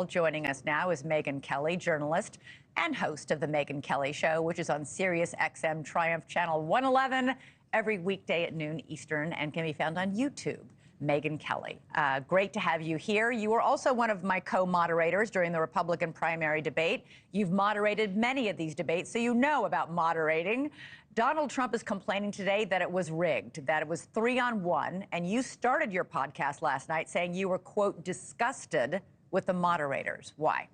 Joining us now is Megyn Kelly, journalist and host of The Megyn Kelly Show, which is on Sirius XM Triumph Channel 111 every weekday at noon Eastern and can be found on YouTube. Megyn Kelly, great to have you here. You were also one of my co-moderators during the Republican primary debate. You've moderated many of these debates, so you know about moderating. Donald Trump is complaining today that it was rigged, that it was 3-on-1, and you started your podcast last night saying you were, quote, disgusted with the moderators. Why?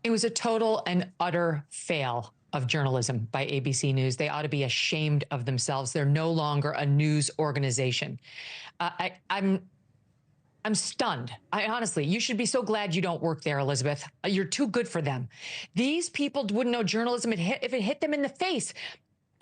It was a total and utter fail of journalism by ABC News. They ought to be ashamed of themselves. They're no longer a news organization. I'm stunned. Honestly, you should be so glad you don't work there, Elizabeth. You're too good for them. These people wouldn't know journalism if it hit them in the face.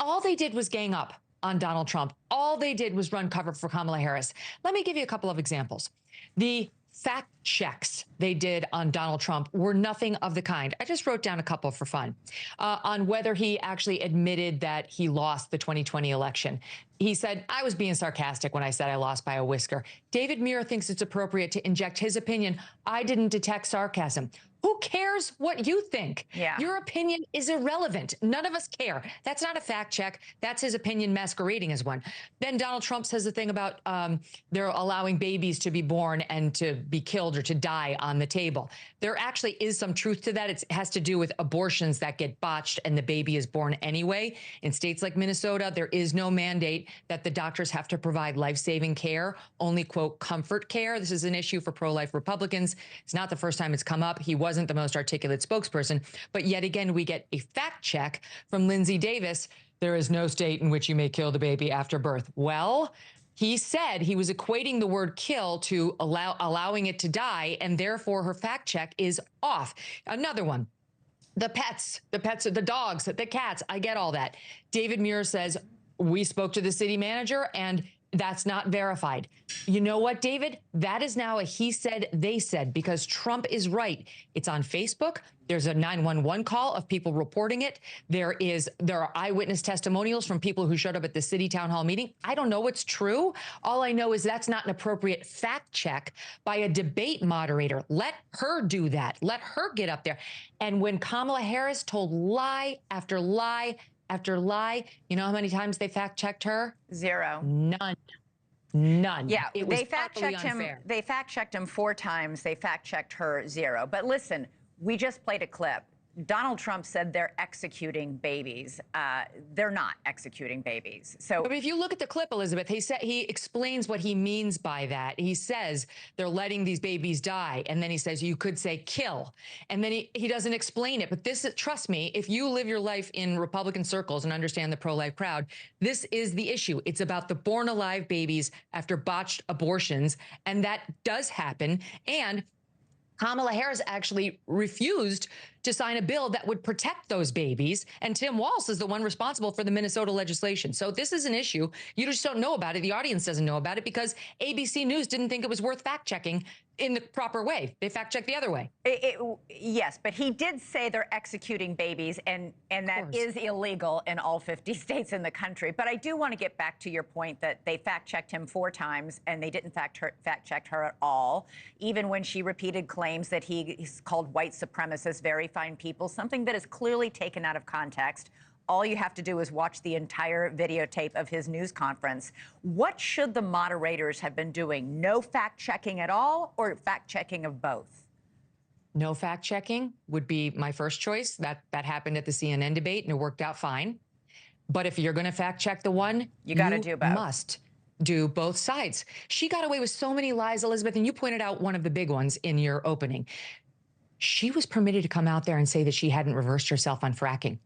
All they did was gang up on Donald Trump. All they did was run cover for Kamala Harris. Let me give you a couple of examples. The fact checks they did on Donald Trump were nothing of the kind. I just wrote down a couple for fun. On whether he actually admitted that he lost the 2020 election. He said, I was being sarcastic when I said I lost by a whisker. David Muir thinks it's appropriate to inject his opinion. I didn't detect sarcasm. Who cares what you think? Yeah. Your opinion is irrelevant. None of us care. That's not a fact check. That's his opinion masquerading as one. Then Donald Trump says the thing about they're allowing babies to be born and to be killed or to die on the table. There actually is some truth to that. It has to do with abortions that get botched and the baby is born anyway. In states like Minnesota, there is no mandate that the doctors have to provide life-saving care, only, quote, comfort care. This is an issue for pro-life Republicans. It's not the first time it's come up. He wasn't the most articulate spokesperson, but yet again, we get a fact check from Lindsay Davis. There is no state in which you may kill the baby after birth. Well, he said he was equating the word kill to allowing it to die, and therefore her fact check is off. Another one. The pets, the dogs, the cats, I get all that. David Muir says, we spoke to the city manager and that's not verified. You know what, David? That is now a he said, they said, because Trump is right. It's on Facebook. There's a 911 call of people reporting it. There are eyewitness testimonials from people who showed up at the city town hall meeting. I don't know what's true. All I know is that's not an appropriate fact check by a debate moderator. Let her do that. Let her get up there. And when Kamala Harris told lie after lie after lie, you know how many times they fact checked her? Zero. None. Yeah, it was unfair. They fact checked him 4 times. They fact checked her 0. But listen, we just played a clip. Donald Trump said they're executing babies. They're not executing babies. So, but if you look at the clip, Elizabeth, he explains what he means by that. He says they're letting these babies die, and then he says you could say kill, and then he doesn't explain it. But this, trust me, if you live your life in Republican circles and understand the pro-life crowd, this is the issue. It's about the born alive babies after botched abortions, and that does happen. And Kamala Harris actually refused to sign a bill that would protect those babies. And Tim Walz is the one responsible for the Minnesota legislation. So this is an issue. You just don't know about it. The audience doesn't know about it because ABC News didn't think it was worth fact checking in the proper way. They fact checked the other way. Yes, but he did say they're executing babies, and that is illegal in all 50 states in the country. But I do want to get back to your point that they fact checked him 4 times and they didn't fact check her at all, even when she repeated claims that he's called white supremacists, very fine people, something that is clearly taken out of context. All you have to do is watch the entire videotape of his news conference. What should the moderators have been doing? No fact-checking at all, or fact-checking of both? No fact-checking would be my first choice. That happened at the CNN debate, and it worked out fine. But if you're going to fact-check the one, you got to do both. Must do both sides. She got away with so many lies, Elizabeth, and you pointed out one of the big ones in your opening. She was permitted to come out there and say that she hadn't reversed herself on fracking.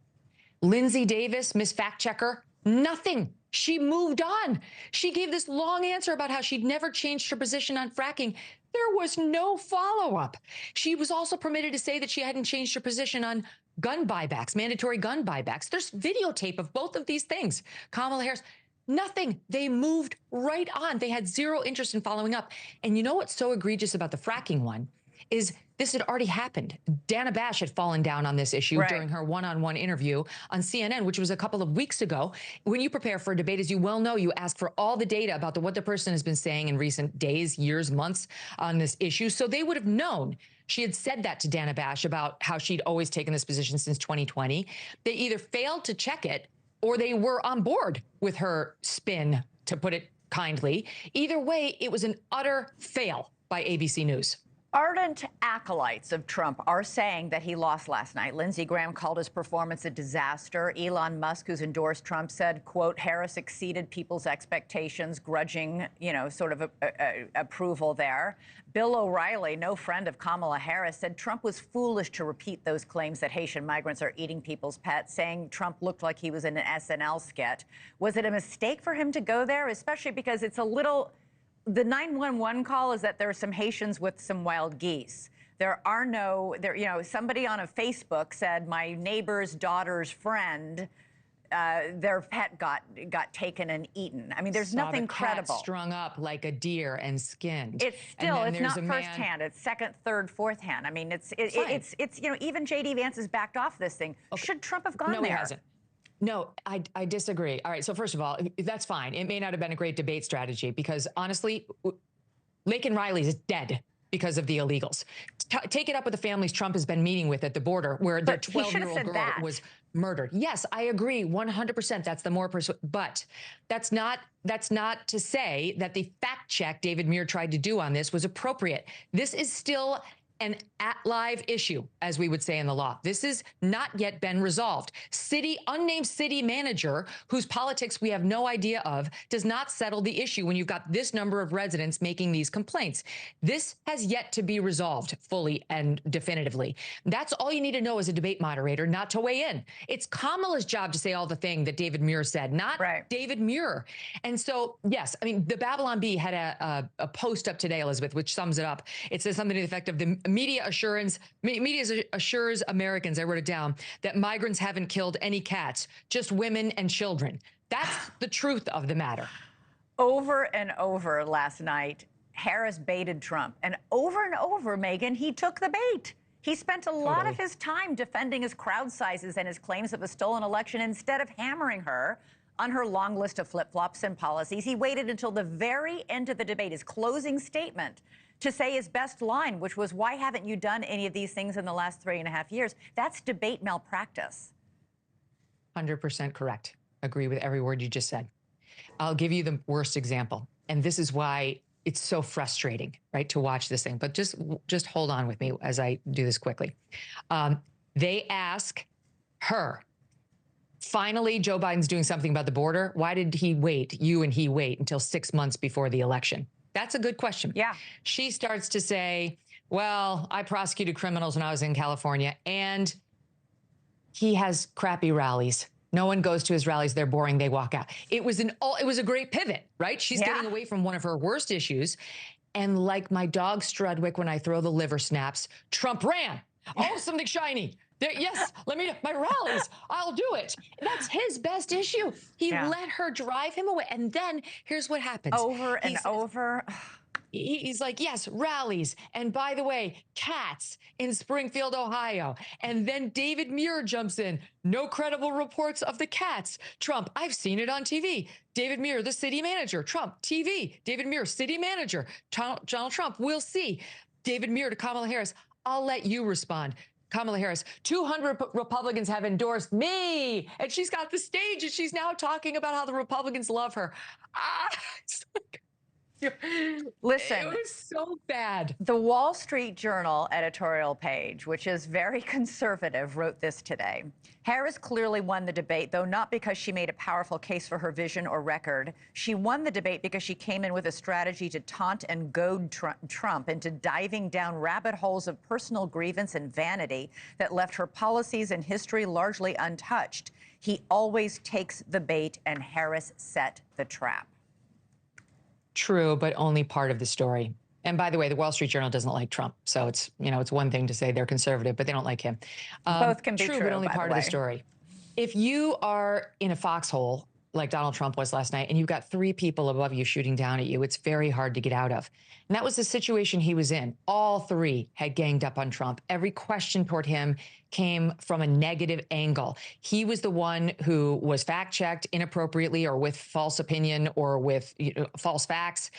Lindsay Davis, Miss Fact Checker, nothing. She moved on. She gave this long answer about how she'd never changed her position on fracking. There was no follow-up. She was also permitted to say that she hadn't changed her position on gun buybacks, mandatory gun buybacks. There's videotape of both of these things. Kamala Harris, nothing. They moved right on. They had zero interest in following up. And you know what's so egregious about the fracking one is this had already happened. Dana Bash had fallen down on this issue during her one-on-one interview on CNN, which was a couple of weeks ago. When you prepare for a debate, as you well know, you ask for all the data about what the person has been saying in recent days, years, months on this issue. So they would have known She had said that to Dana Bash about how she'd always taken this position since 2020. They either failed to check it or they were on board with her spin, to put it kindly. Either way, it was an utter fail by ABC News. Ardent acolytes of Trump are saying that he lost last night. Lindsey Graham called his performance a disaster. Elon Musk, who's endorsed Trump, said, quote, Harris exceeded people's expectations, grudging, sort of approval there. Bill O'Reilly, no friend of Kamala Harris, said Trump was foolish to repeat those claims that Haitian migrants are eating people's pets, saying Trump looked like he was in an SNL skit. Was it a mistake for him to go there, especially because it's a little... The 911 call is that there are some Haitians with some wild geese. There are no, somebody on a Facebook said my neighbor's daughter's friend, their pet got taken and eaten. I mean, there's nothing credible. Strung up like a deer and skinned. It's still, it's not firsthand. It's second, third, fourth hand. I mean, it's even J.D. Vance has backed off this thing. Okay. Should Trump have gone there? No, he hasn't. No, I disagree. All right, so first of all, that's fine. It may not have been a great debate strategy because honestly, Laken Riley is dead because of the illegals. Take it up with the families Trump has been meeting with at the border where their 12-year-old girl was murdered. Yes, I agree 100%. That's the more but that's not to say that the fact check David Muir tried to do on this was appropriate. This is still an at-live issue, as we would say in the law. This has not yet been resolved. Unnamed city manager, whose politics we have no idea of, does not settle the issue when you've got this number of residents making these complaints. This has yet to be resolved fully and definitively. That's all you need to know as a debate moderator, not to weigh in. It's Kamala's job to say all the thing that David Muir said, not David Muir. And so, yes, I mean, the Babylon Bee had a post up today, Elizabeth, which sums it up. It says something to the effect of the media assures Americans, I wrote it down, that migrants haven't killed any cats, just women and children. That's the truth of the matter. Over and over last night, Harris baited Trump. And over, Megyn, he took the bait. He spent a lot of his time defending his crowd sizes and his claims of a stolen election instead of hammering her on her long list of flip-flops and policies. He waited until the very end of the debate, his closing statement, to say his best line, which was, why haven't you done any of these things in the last 3.5 years? That's debate malpractice. 100% correct. Agree with every word you just said. I'll give you the worst example. And this is why it's so frustrating, right, to watch this thing. But just hold on with me as I do this quickly. They ask her, finally, Joe Biden's doing something about the border. Why did he wait, you and he wait until 6 months before the election? That's a good question. Yeah. She starts to say, well, I prosecuted criminals when I was in California, and he has crappy rallies. No one goes to his rallies. They're boring. They walk out. It was a great pivot, right? She's getting away from one of her worst issues. And like my dog Strudwick, when I throw the liver snaps, Trump ran. Oh, something shiny. Yes, my rallies, I'll do it. That's his best issue. He let her drive him away. And then here's what happens. Over and over. He's like, yes, rallies. And by the way, cats in Springfield, Ohio. And then David Muir jumps in. No credible reports of the cats. Trump, I've seen it on TV. David Muir, the city manager. Trump, TV. David Muir, city manager. Donald Trump, we'll see. David Muir to Kamala Harris, I'll let you respond. Kamala Harris, 200 Republicans have endorsed me. And she's got the stage and she's now talking about how the Republicans love her. Listen, it was so bad. The Wall Street Journal editorial page, which is very conservative, wrote this today. Harris clearly won the debate, though not because she made a powerful case for her vision or record. She won the debate because she came in with a strategy to taunt and goad Trump into diving down rabbit holes of personal grievance and vanity that left her policies and history largely untouched. He always takes the bait, and Harris set the trap. True, but only part of the story. And by the way, the Wall Street Journal doesn't like Trump. So it's, it's one thing to say they're conservative, but they don't like him. Both can be true, but only part of the story. If you are in a foxhole like Donald Trump was last night, and you've got 3 people above you shooting down at you, it's very hard to get out of. And that was the situation he was in. All 3 had ganged up on Trump. Every question toward him came from a negative angle. He was the one who was fact-checked inappropriately or with false opinion or with false facts.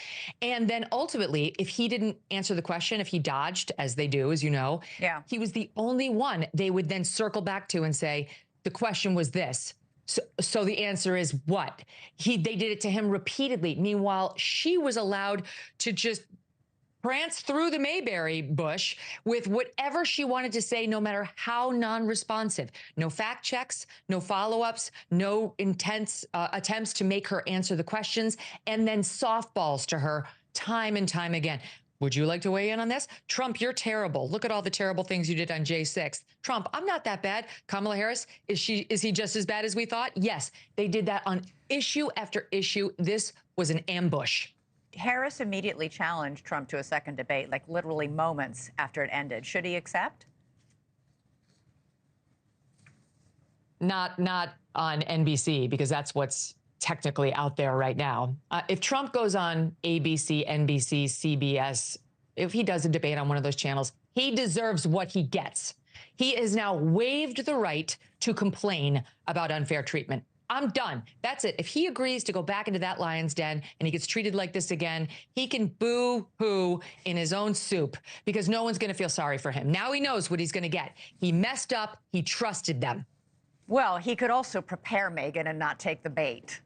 And then ultimately, if he didn't answer the question, if he dodged, as they do, as you know, he was the only one they would then circle back to and say, the question was this. So the answer is what? They did it to him repeatedly. Meanwhile, she was allowed to just prance through the Mayberry bush with whatever she wanted to say, no matter how non-responsive. No fact checks, no follow-ups, no intense attempts to make her answer the questions, and then softballs to her time and time again. Would you like to weigh in on this? Trump, you're terrible. Look at all the terrible things you did on J6. Trump, I'm not that bad. Kamala Harris, is he just as bad as we thought? Yes, they did that on issue after issue. This was an ambush. Harris immediately challenged Trump to a second debate, like literally moments after it ended. Should he accept? Not on NBC, because that's what's technically out there right now. If Trump goes on ABC, NBC, CBS, if he does a debate on one of those channels, he deserves what he gets. He has now waived the right to complain about unfair treatment. I'm done. That's it. If he agrees to go back into that lion's den and he gets treated like this again, he can boo-hoo in his own soup because no one's going to feel sorry for him. Now he knows what he's going to get. He messed up. He trusted them. Well, he could also prepare Megyn and not take the bait.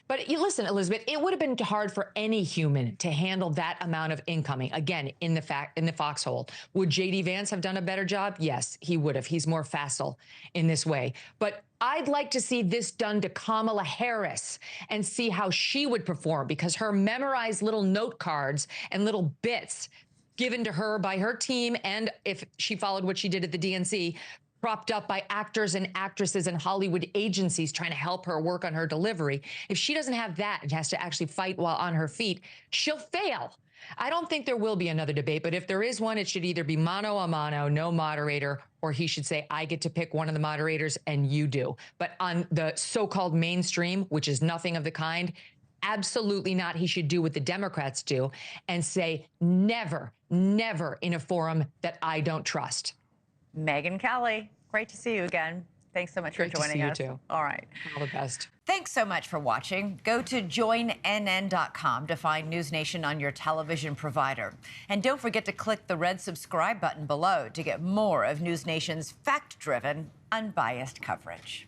But you listen, Elizabeth, it would have been hard for any human to handle that amount of incoming. Again, in the foxhole. Would J.D. Vance have done a better job? Yes, he would have. He's more facile in this way. But I'd like to see this done to Kamala Harris and see how she would perform, because her memorized little note cards and little bits given to her by her team, and if she followed what she did at the DNC, propped up by actors and actresses and Hollywood agencies trying to help her work on her delivery. If she doesn't have that and has to actually fight while on her feet, she'll fail. I don't think there will be another debate, but if there is one, it should either be mano a mano, no moderator, or he should say, I get to pick one of the moderators and you do. But on the so-called mainstream, which is nothing of the kind, absolutely not. He should do what the Democrats do and say, never, never in a forum that I don't trust. Megyn Kelly, great to see you again. Thanks so much for joining us. Great to see you too. All right. All the best. Thanks so much for watching. Go to joinnn.com to find NewsNation on your television provider. And don't forget to click the red subscribe button below to get more of NewsNation's fact-driven, unbiased coverage.